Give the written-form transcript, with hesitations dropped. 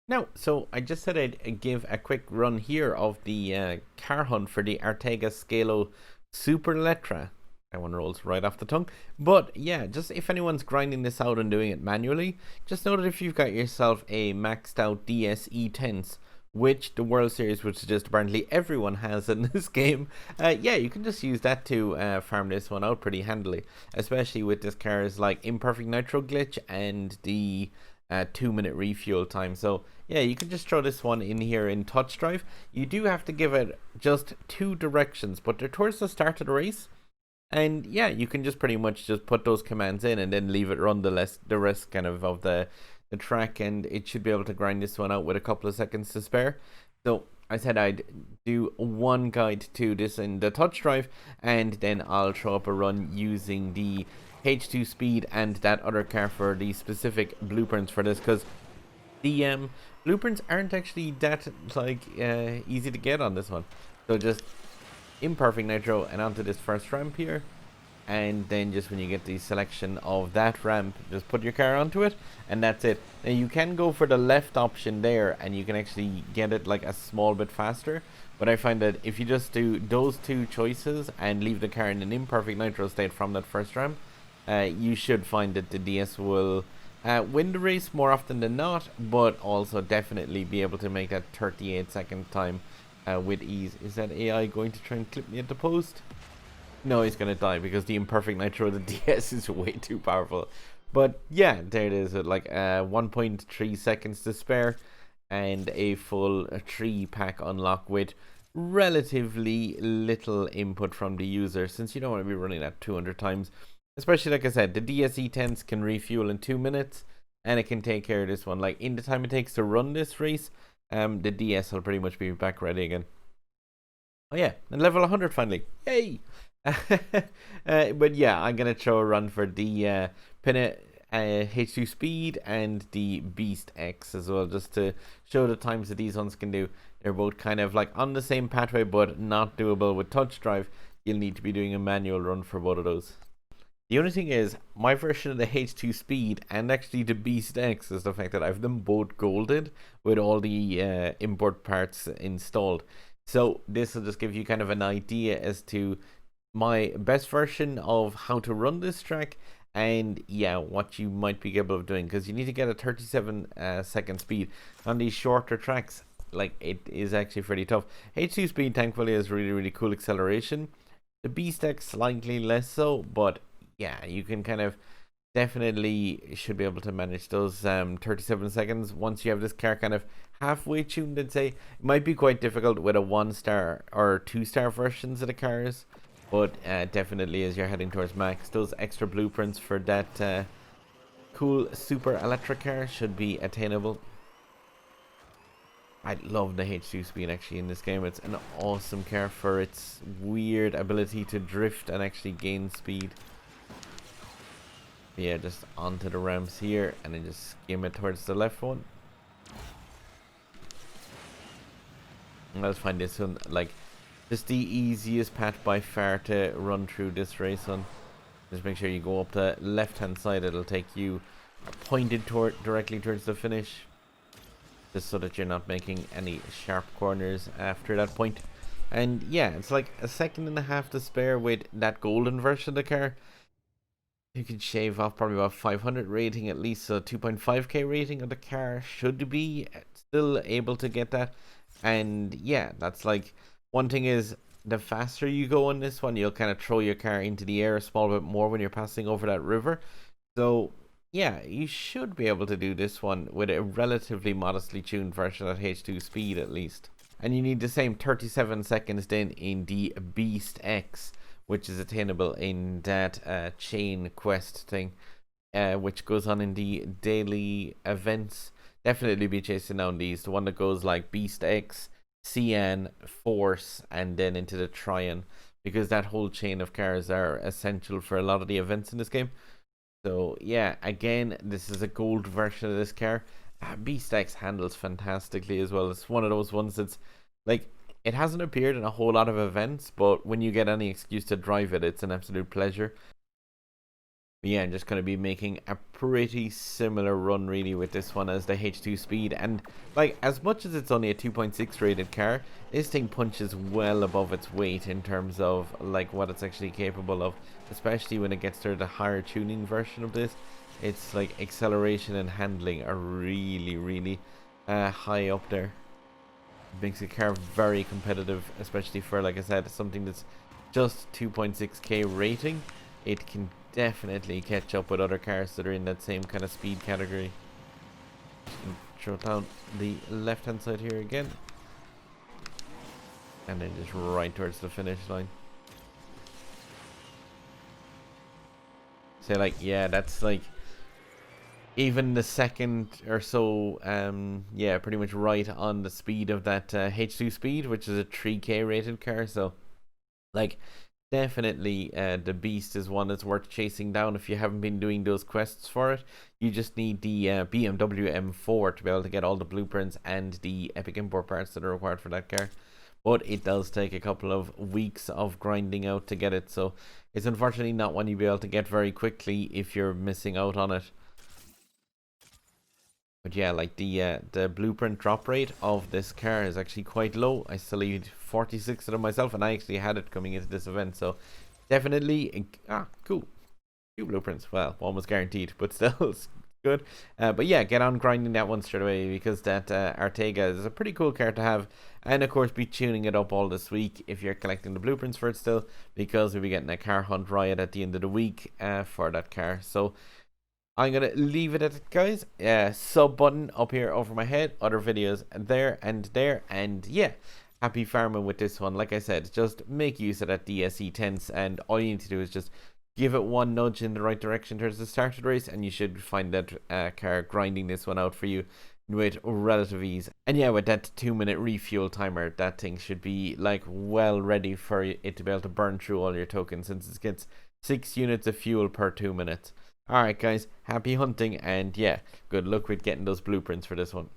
Now, so I just said I'd give a quick run here of the car hunt for the Artega Scalo SuperElletra. That one rolls right off the tongue. But yeah, just if anyone's grinding this out and doing it manually, just know that if you've got yourself a maxed out DSE tense, which the World Series would suggest apparently everyone has in this game, yeah, you can just use that to farm this one out pretty handily, especially with this car's like imperfect nitro glitch and the 2 minute refuel time. So yeah, you can just throw this one in here in TouchDrive. You do have to give it just two directions, but they're towards the start of the race. And yeah, you can just pretty much just put those commands in and then leave it run the rest kind of the track, and it should be able to grind this one out with a couple of seconds to spare. So I said I'd do one guide to this in the TouchDrive, and then I'll throw up a run using the H2 Speed and that other car for the specific blueprints for this, because the blueprints aren't actually that like easy to get on this one. So just imperfect nitro and onto this first ramp here, and then just when you get the selection of that ramp, just put your car onto it, and that's it. Now you can go for the left option there and you can actually get it like a small bit faster, but I find that if you just do those two choices and leave the car in an imperfect nitro state from that first ramp, you should find that the DS will win the race more often than not, but also definitely be able to make that 38-second time with ease. Is that AI going to try and clip me at the post? No, he's going to die because the imperfect nitro of the DS is way too powerful. But yeah, there it is, with like 1.3 seconds to spare and a full 3-pack unlock with relatively little input from the user, since you don't want to be running that 200 times. Especially, like I said, the DSE 10s can refuel in 2 minutes, and it can take care of this one. Like, in the time it takes to run this race, the DS will pretty much be back ready again. Oh yeah, and level 100 finally. Yay! But yeah, I'm going to throw a run for the H2 Speed and the Beast X as well, just to show the times that these ones can do. They're both kind of like on the same pathway, but not doable with TouchDrive. You'll need to be doing a manual run for both of those. The only thing is, my version of the H2 Speed and actually the Beast X is the fact that I've them both golded with all the import parts installed. So this will just give you kind of an idea as to my best version of how to run this track, and yeah, what you might be capable of doing, because you need to get a 37-second speed on these shorter tracks. Like, it is actually pretty tough. H2 Speed thankfully has really cool acceleration. The Beast X slightly less so, but yeah, you can kind of definitely should be able to manage those 37 seconds once you have this car kind of halfway tuned. I'd say it might be quite difficult with a 1-star or 2-star versions of the cars, but definitely as you're heading towards max, those extra blueprints for that cool SuperElletra car should be attainable. I love the H2 Speed actually in this game. It's an awesome car for its weird ability to drift and actually gain speed. Yeah, just onto the ramps here and then just skim it towards the left one. And I'll find this one like just the easiest path by far to run through this race on. Just make sure you go up the left hand side, it'll take you pointed directly towards the finish, just so that you're not making any sharp corners after that point. And yeah, it's like a second and a half to spare with that golden version of the car. You can shave off probably about 500 rating at least, so 2.5k rating of the car should be still able to get that. And yeah, that's like, one thing is, the faster you go on this one, you'll kind of throw your car into the air a small bit more when you're passing over that river. So yeah, you should be able to do this one with a relatively modestly tuned version of H2 Speed at least. And you need the same 37 seconds then in the Beast X, which is attainable in that chain quest thing, which goes on in the daily events. Definitely be chasing down these. The one that goes like Beast X, Cyan, Force, and then into the Tryon, because that whole chain of cars are essential for a lot of the events in this game. So yeah, again, this is a gold version of this car. Beast X handles fantastically as well. It's one of those ones that's like, it hasn't appeared in a whole lot of events, but when you get any excuse to drive it, it's an absolute pleasure. But yeah, I'm just going to be making a pretty similar run really with this one as the H2 Speed. And like, as much as it's only a 2.6 rated car, this thing punches well above its weight in terms of like what it's actually capable of, especially when it gets to the higher tuning version of this. It's like acceleration and handling are really high up there. It makes the car very competitive, especially for, like I said, something that's just 2.6k rating. It can definitely catch up with other cars that are in that same kind of speed category. Just gonna throw down the left hand side here again, and then just right towards the finish line. So like, yeah, that's like even the second or so, yeah, pretty much right on the speed of that H2 Speed, which is a 3k rated car. So like, definitely the Beast is one that's worth chasing down if you haven't been doing those quests for it. You just need the BMW M4 to be able to get all the blueprints and the epic import parts that are required for that car. But it does take a couple of weeks of grinding out to get it, so it's unfortunately not one you'll be able to get very quickly if you're missing out on it. But yeah, like the blueprint drop rate of this car is actually quite low. I still need 46 of them myself, and I actually had it coming into this event, so definitely cool. 2 blueprints. Well, one was guaranteed, but still it's good. But yeah, get on grinding that one straight away, because that Artega is a pretty cool car to have, and of course be tuning it up all this week if you're collecting the blueprints for it still, because we'll be getting a car hunt riot at the end of the week for that car. So I'm going to leave it at it, guys. Sub button up here over my head. Other videos there. And yeah, happy farming with this one. Like I said, just make use of that DSE tense. And all you need to do is just give it one nudge in the right direction towards the start of the race. And you should find that car grinding this one out for you with relative ease. And yeah, with that 2-minute refuel timer, that thing should be like well ready for it to be able to burn through all your tokens, since it gets 6 units of fuel per 2 minutes. Alright guys, happy hunting, and yeah, good luck with getting those blueprints for this one.